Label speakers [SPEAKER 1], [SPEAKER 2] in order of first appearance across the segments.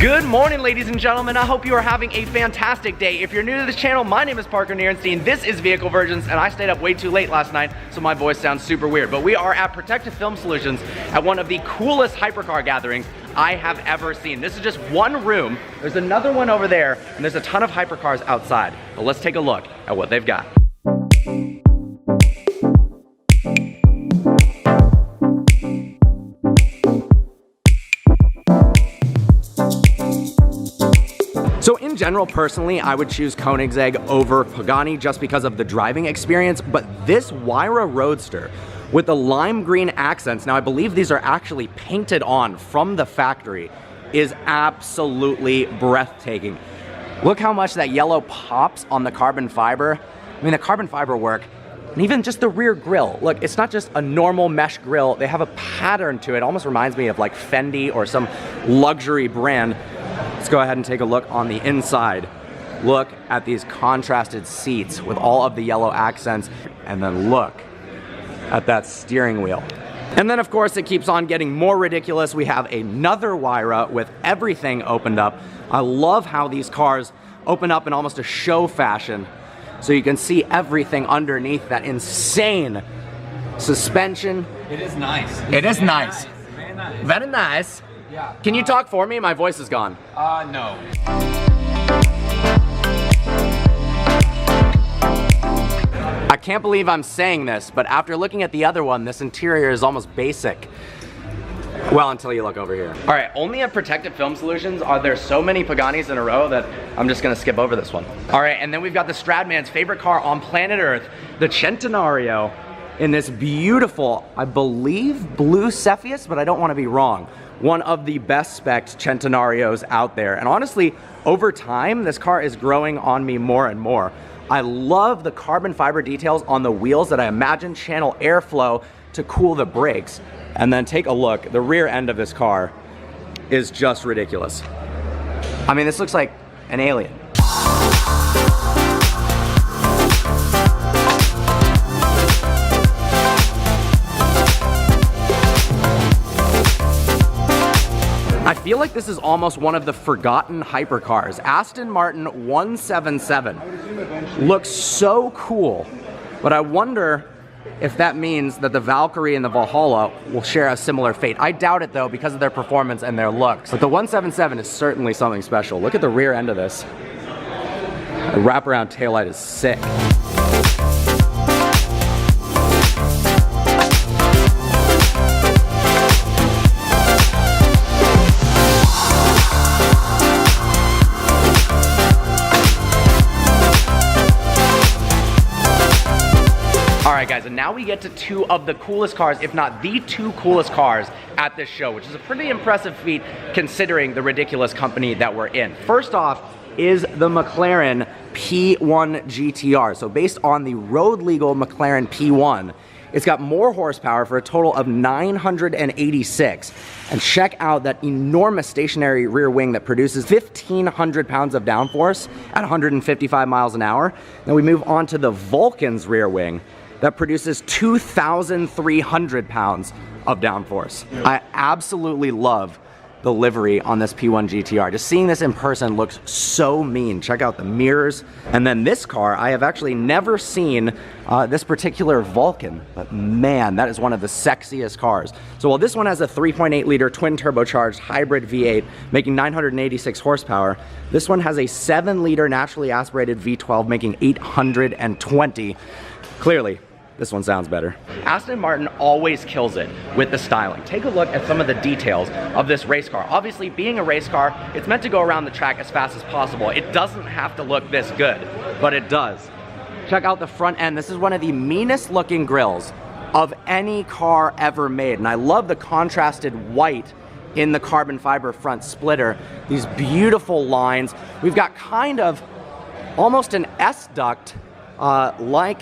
[SPEAKER 1] Good morning, ladies and gentlemen. I hope you are having a fantastic day. If you're new to this channel, my name is Parker Nierenstein. This is Vehicle Virgins, and I stayed up way too late last night, so my voice sounds super weird. But we are at Protective Film Solutions at one of the coolest hypercar gatherings I have ever seen. This is just one room. There's another one over there, and there's a ton of hypercars outside. But let's take a look at what they've got. So in general, personally, I would choose Koenigsegg over Pagani just because of the driving experience, but this Huayra Roadster with the lime green accents, now I believe these are actually painted on from the factory, is absolutely breathtaking. Look how much that yellow pops on the carbon fiber. I mean, the carbon fiber work, and even just the rear grille. Look, it's not just a normal mesh grille. They have a pattern to it. Almost reminds me of like Fendi or some luxury brand. Let's go ahead and take a look on the inside. Look at these contrasted seats with all of the yellow accents, and then look at that steering wheel. And then of course it keeps on getting more ridiculous. We have another Huayra with everything opened up. I love how these cars open up in almost a show fashion, so you can see everything underneath that insane suspension.
[SPEAKER 2] It is nice.
[SPEAKER 1] It is nice.
[SPEAKER 2] Very nice.
[SPEAKER 1] Very nice.
[SPEAKER 2] Yeah.
[SPEAKER 1] Can you talk for me? My voice is gone.
[SPEAKER 2] No.
[SPEAKER 1] I can't believe I'm saying this, but after looking at the other one, this interior is almost basic. Well, until you look over here. All right, only at Protective Film Solutions are there so many Paganis in a row that I'm just gonna skip over this one. All right, and then we've got the Stradman's favorite car on planet Earth, the Centenario, in this beautiful, I believe, blue Cepheus, but I don't wanna be wrong. One of the best spec'd Centenarios out there. And honestly, over time, this car is growing on me more and more. I love the carbon fiber details on the wheels that I imagine channel airflow to cool the brakes. And then take a look, the rear end of this car is just ridiculous. I mean, this looks like an alien. I feel like this is almost one of the forgotten hypercars. Aston Martin 177 looks so cool, but I wonder if that means that the Valkyrie and the Valhalla will share a similar fate. I doubt it though, because of their performance and their looks. But the 177 is certainly something special. Look at the rear end of this. The wraparound taillight is sick. Alright guys, and now we get to two of the coolest cars, if not the two coolest cars at this show, which is a pretty impressive feat considering the ridiculous company that we're in. First off is the McLaren P1 GTR. So based on the road legal McLaren P1, it's got more horsepower for a total of 986. And check out that enormous stationary rear wing that produces 1,500 pounds of downforce at 155 miles an hour. Then we move on to the Vulcan's rear wing that produces 2,300 pounds of downforce. I absolutely love the livery on this P1 GTR. Just seeing this in person looks so mean. Check out the mirrors. And then this car, I have actually never seen this particular Vulcan, but man, that is one of the sexiest cars. So while this one has a 3.8 liter twin turbocharged hybrid V8 making 986 horsepower, this one has a 7 liter naturally aspirated V12 making 820. Clearly, this one sounds better. Aston Martin always kills it with the styling. Take a look at some of the details of this race car. Obviously, being a race car, it's meant to go around the track as fast as possible. It doesn't have to look this good, but it does. Check out the front end. This is one of the meanest looking grills of any car ever made. And I love the contrasted white in the carbon fiber front splitter. These beautiful lines. We've got kind of almost an S-duct like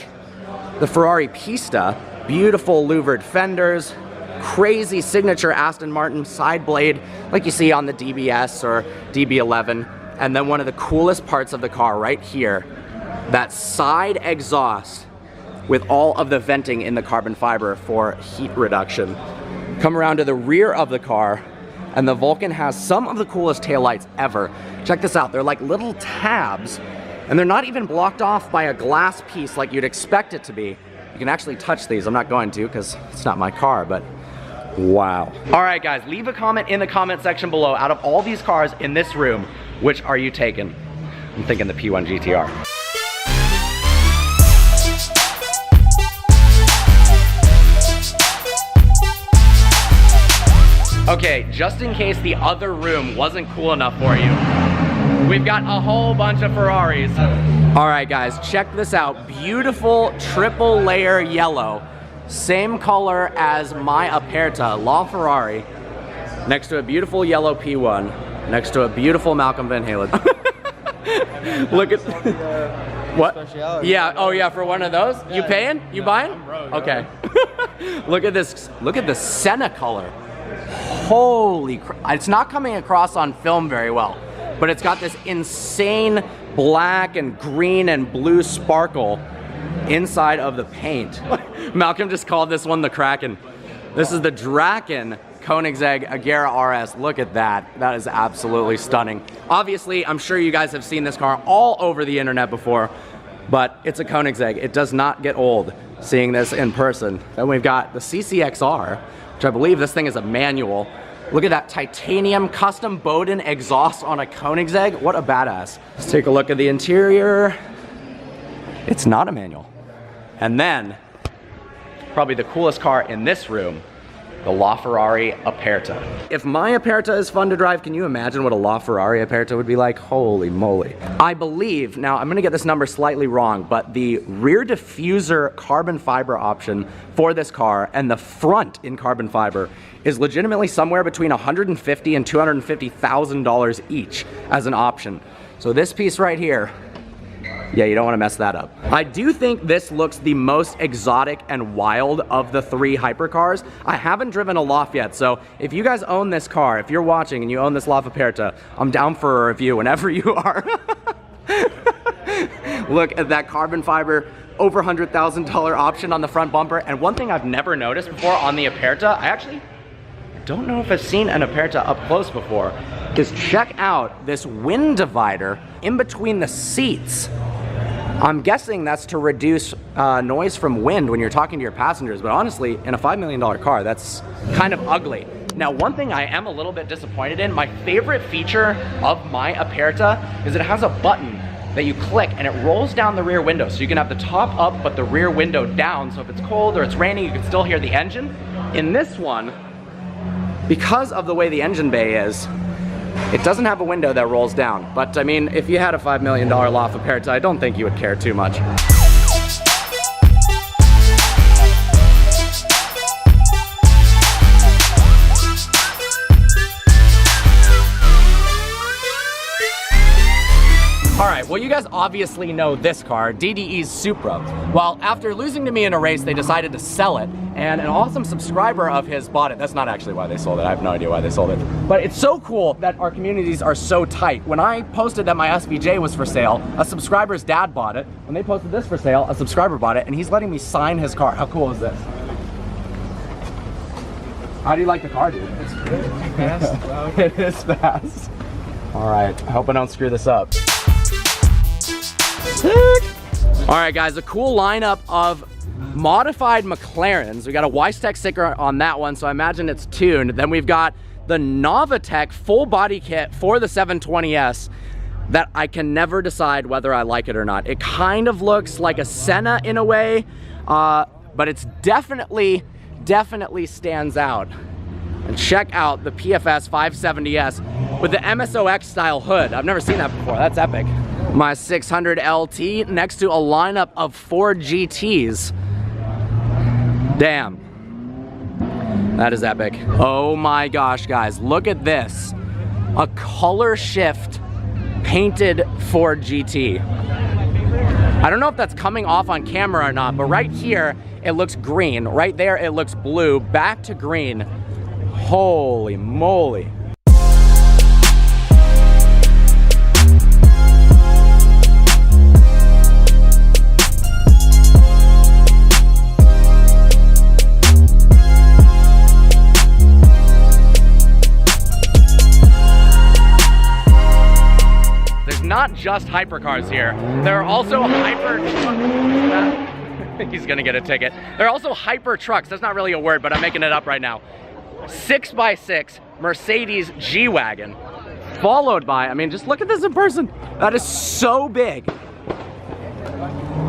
[SPEAKER 1] the Ferrari Pista. Beautiful louvered fenders, crazy signature Aston Martin side blade like you see on the DBS or DB11. And then one of the coolest parts of the car right here, that side exhaust with all of the venting in the carbon fiber for heat reduction. Come around to the rear of the car, And the Vulcan has some of the coolest taillights ever. Check this out, they're like little tabs, and they're not even blocked off by a glass piece like you'd expect it to be. You can actually touch these. I'm not going to because it's not my car, but wow. All right, guys, leave a comment in the comment section below. Out of all these cars in this room, which are you taking? I'm thinking the P1 GTR. Okay, just in case the other room wasn't cool enough for you, we've got a whole bunch of Ferraris. All right, guys, check this out. Beautiful triple layer yellow. Same color as my Aperta, LaFerrari. Next to a beautiful yellow P1. Next to a beautiful Malcolm Van Halen. Look at what? Yeah, oh yeah, for one of those? Yeah, you paying? You buying? Okay. Look at this, look at the Senna color. Holy crap, it's not coming across on film very well, but it's got this insane black and green and blue sparkle inside of the paint. Malcolm just called this one the Kraken. This is the Draken Koenigsegg Agera RS. Look at that. That is absolutely stunning. Obviously, I'm sure you guys have seen this car all over the internet before, but it's a Koenigsegg. It does not get old seeing this in person. Then we've got the CCXR, which I believe this thing is a manual. Look at that titanium custom Bowden exhaust on a Koenigsegg. What a badass. Let's take a look at the interior. It's not a manual. And then, probably the coolest car in this room, the LaFerrari Aperta. If my Aperta is fun to drive, can you imagine what a LaFerrari Aperta would be like? Holy moly. I believe, now I'm gonna get this number slightly wrong, but the rear diffuser carbon fiber option for this car and the front in carbon fiber is legitimately somewhere between $150,000 and $250,000 each as an option. So this piece right here, yeah, you don't want to mess that up. I do think this looks the most exotic and wild of the three hypercars. I haven't driven a LaF yet, so if you guys own this car, if you're watching and you own this LaF Aperta, I'm down for a review whenever you are. Look at that carbon fiber, over $100,000 option on the front bumper. And one thing I've never noticed before on the Aperta, I actually don't know if I've seen an Aperta up close before, is check out this wind divider in between the seats. I'm guessing that's to reduce noise from wind when you're talking to your passengers, but honestly, in a $5 million car, that's kind of ugly. Now, one thing I am a little bit disappointed in, my favorite feature of my Aperta is it has a button that you click and it rolls down the rear window. So you can have the top up, but the rear window down. So if it's cold or it's raining, you can still hear the engine. In this one, because of the way the engine bay is, it doesn't have a window that rolls down. But I mean, if you had a $5 million LaF Aperta, I don't think you would care too much. Alright, well you guys obviously know this car, DDE's Supra. Well, after losing to me in a race, they decided to sell it, and an awesome subscriber of his bought it. That's not actually why they sold it, I have no idea why they sold it. But it's so cool that our communities are so tight. When I posted that my SVJ was for sale, a subscriber's dad bought it. When they posted this for sale, a subscriber bought it, and he's letting me sign his car. How cool is this? How do you like the car, dude? It's good. Fast, loud. It is fast. Alright, I hope I don't screw this up. All right, guys, a cool lineup of modified McLarens. We got a Weistech sticker on that one, so I imagine it's tuned. Then we've got the Novatec full body kit for the 720S that I can never decide whether I like it or not. It kind of looks like a Senna in a way, but it's definitely stands out. And check out the PFS 570S with the MSOX style hood. I've never seen that before. That's epic. My 600 LT next to a lineup of 4 GTs. Damn. That is epic. Oh my gosh, guys, look at this. A color shift painted Ford GT. I don't know if that's coming off on camera or not, but right here, it looks green. Right there, it looks blue, back to green. Holy moly. not just hypercars here. There are also he's gonna get a ticket. There are also hyper trucks. That's not really a word, but I'm making it up right now. 6x6 Mercedes G-Wagon, followed by, I mean, just look at this in person. That is so big.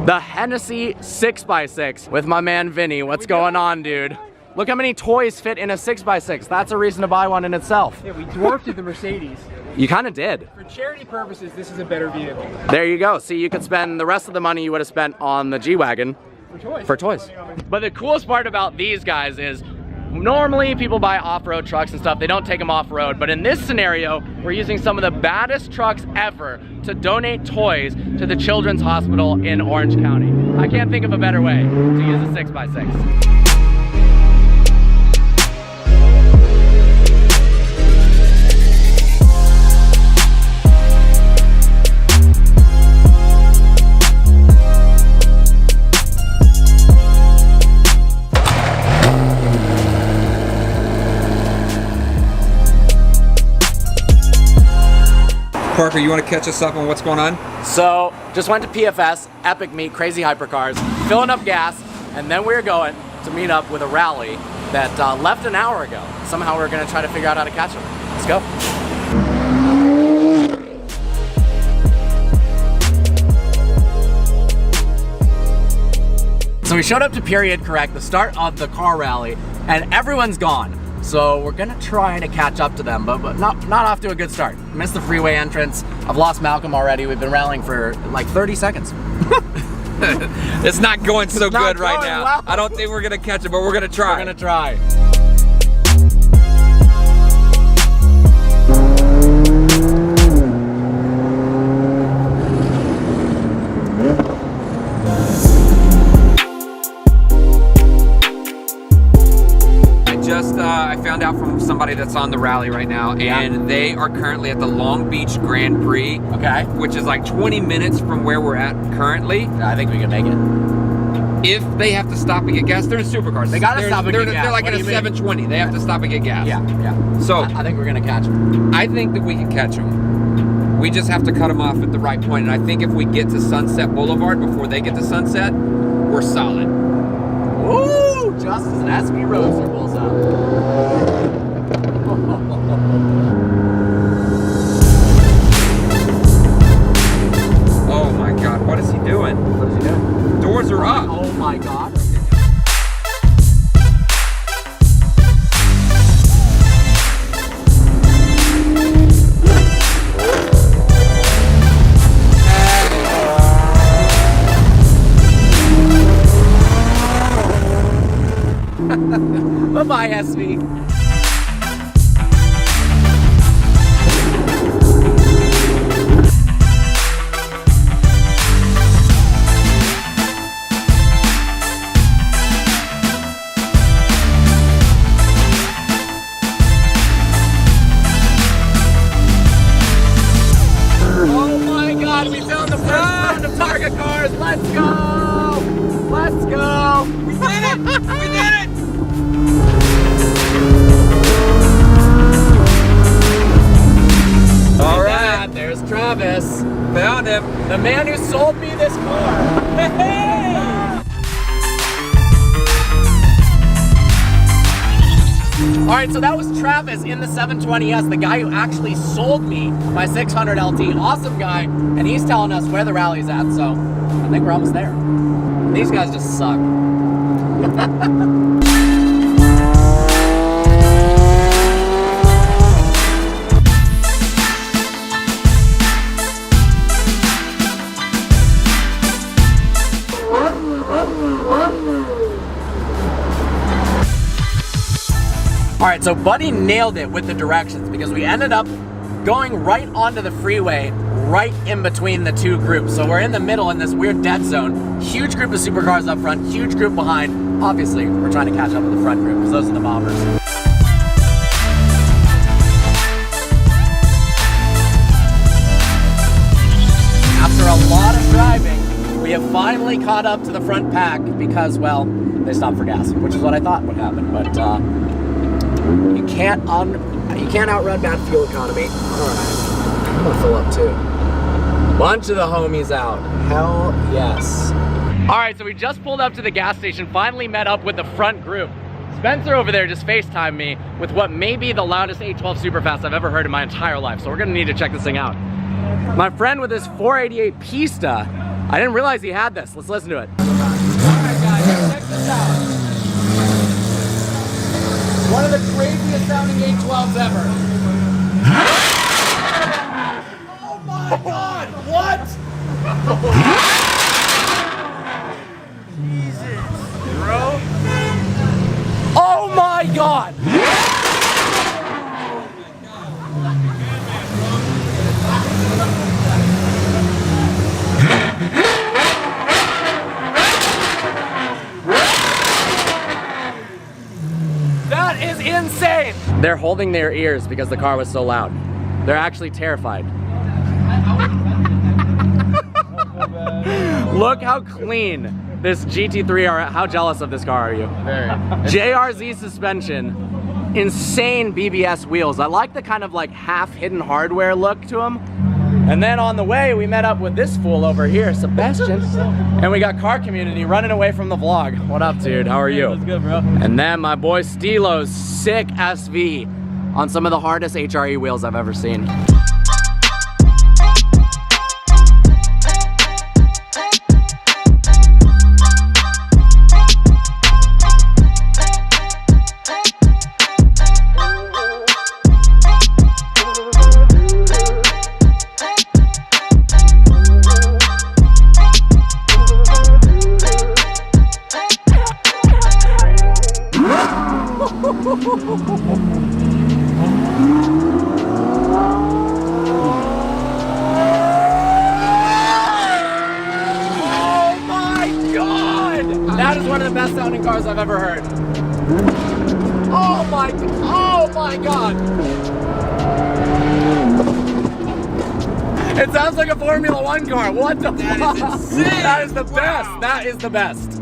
[SPEAKER 1] The Hennessy 6x6 with my man Vinny. What's going on, dude? Look how many toys fit in a 6x6. That's a reason to buy one in itself.
[SPEAKER 2] Yeah, we dwarfed the Mercedes.
[SPEAKER 1] You kind of did.
[SPEAKER 2] For charity purposes, this is a better vehicle.
[SPEAKER 1] There you go. See, you could spend the rest of the money you would have spent on the G-Wagon for toys. But the coolest part about these guys is normally people buy off-road trucks and stuff, they don't take them off-road, but in this scenario, we're using some of the baddest trucks ever to donate toys to the Children's Hospital in Orange County. I can't think of a better way to use a 6x6.
[SPEAKER 3] Parker, you want to catch us up on what's going on?
[SPEAKER 1] So, just went to PFS, Epic Meet, Crazy Hypercars, filling up gas, and then we're going to meet up with a rally that left an hour ago. Somehow we're going to try to figure out how to catch them. Let's go. So we showed up to Period Correct, the start of the car rally, and everyone's gone. So we're gonna try to catch up to them, but not off to a good start. Missed the freeway entrance. I've lost Malcolm already. We've been rallying for like 30 seconds.
[SPEAKER 3] It's not going so good right now.
[SPEAKER 1] Well.
[SPEAKER 3] I don't think we're gonna catch it, but we're gonna try.
[SPEAKER 1] We're gonna try.
[SPEAKER 3] I found out from somebody that's on the rally right now, and they are currently at the Long Beach Grand Prix,
[SPEAKER 1] Okay.
[SPEAKER 3] which is like 20 minutes from where we're at currently.
[SPEAKER 1] I think we can make it.
[SPEAKER 3] If they have to stop and get gas, they're in supercars.
[SPEAKER 1] They gotta stop and get gas.
[SPEAKER 3] They're like
[SPEAKER 1] What
[SPEAKER 3] in
[SPEAKER 1] do
[SPEAKER 3] a
[SPEAKER 1] you mean?
[SPEAKER 3] 720. They have to stop and get gas.
[SPEAKER 1] Yeah.
[SPEAKER 3] So
[SPEAKER 1] I think we're gonna catch them.
[SPEAKER 3] I think that we can catch them. We just have to cut them off at the right point. And I think if we get to Sunset Boulevard before they get to Sunset, we're solid.
[SPEAKER 1] Ooh, just as an SB Roadster pulls up.
[SPEAKER 3] Oh my God, what is he doing?
[SPEAKER 1] What is he doing?
[SPEAKER 3] Doors are up.
[SPEAKER 1] Oh my God. Bye-bye, SV. Oh my God, we found the first round of Target cars. Let's go. Let's go.
[SPEAKER 3] We did it! We did it!
[SPEAKER 1] All right, there's Travis,
[SPEAKER 3] Found him.
[SPEAKER 1] the man who sold me this car. Hey! All right, so that was Travis in the 720S, the guy who actually sold me my 600 LT. Awesome guy, and he's telling us where the rally's at, so I think we're almost there. These guys just suck. All right, so Buddy nailed it with the directions because we ended up going right onto the freeway, right in between the two groups. So we're in the middle in this weird dead zone. Huge group of supercars up front, huge group behind. Obviously, we're trying to catch up with the front group because those are the bombers. After a lot of driving, we have finally caught up to the front pack because, well, they stopped for gas, which is what I thought would happen. But you can't outrun bad fuel economy. All right, I'm gonna fill up too. Bunch of the homies out. Hell yes. All right, so we just pulled up to the gas station, finally met up with the front group. Spencer over there just FaceTimed me with what may be the loudest 812 Superfast I've ever heard in my entire life, so we're gonna need to check this thing out. My friend with his 488 Pista, I didn't realize he had this. Let's listen to it. All right, guys, check this out. One of the craziest sounding 812s ever. Oh my God, what? Jesus, bro. Oh my God! That is insane! They're holding their ears because the car was so loud. They're actually terrified. Look how clean this GT3 are. How jealous of this car are you?
[SPEAKER 2] Very.
[SPEAKER 1] JRZ suspension, insane BBS wheels. I like the kind of like half hidden hardware look to them. And then on the way, we met up with this fool over here, Sebastian. And we got Car Community running away from the vlog. What up, dude? How are you?
[SPEAKER 2] That's good, bro.
[SPEAKER 1] And then my boy Stilo's sick SV on some of the hardest HRE wheels I've ever seen. That is one of the best sounding cars I've ever heard. Oh my God. It sounds like a Formula One car. What the fuck? That is the best. That is the best.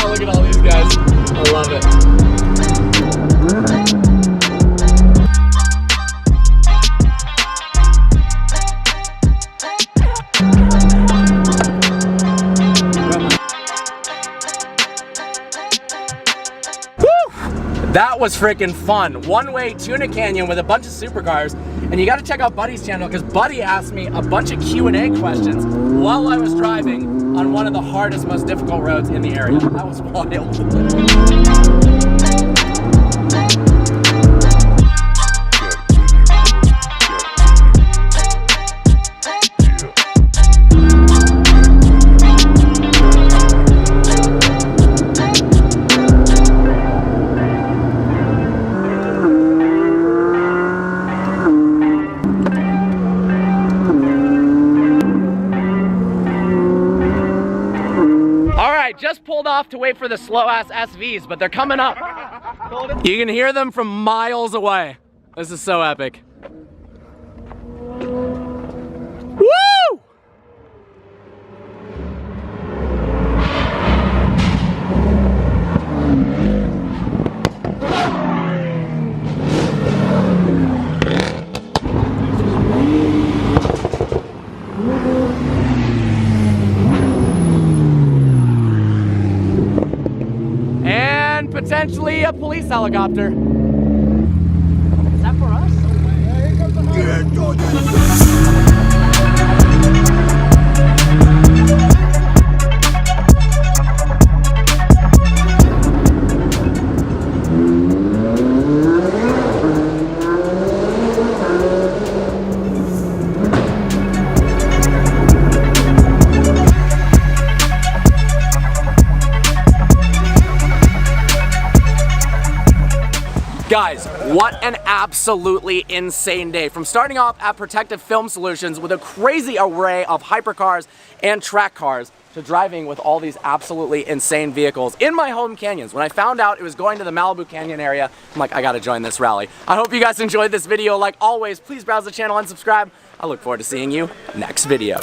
[SPEAKER 1] Look at all these guys. I love it. That was freaking fun. One-way Tuna Canyon with a bunch of supercars. And you gotta check out Buddy's channel because Buddy asked me a bunch of Q&A questions while I was driving on one of the hardest, most difficult roads in the area. That was wild. Just pulled off to wait for the slow-ass SVs, but they're coming up. You can hear them from miles away. This is so epic. Woo! Potentially a police helicopter. Is that for us? Guys, what an absolutely insane day. From starting off at Protective Film Solutions with a crazy array of hypercars and track cars to driving with all these absolutely insane vehicles in my home canyons. When I found out it was going to the Malibu Canyon area, I'm like, I gotta join this rally. I hope you guys enjoyed this video. Like always, please browse the channel and subscribe. I look forward to seeing you next video.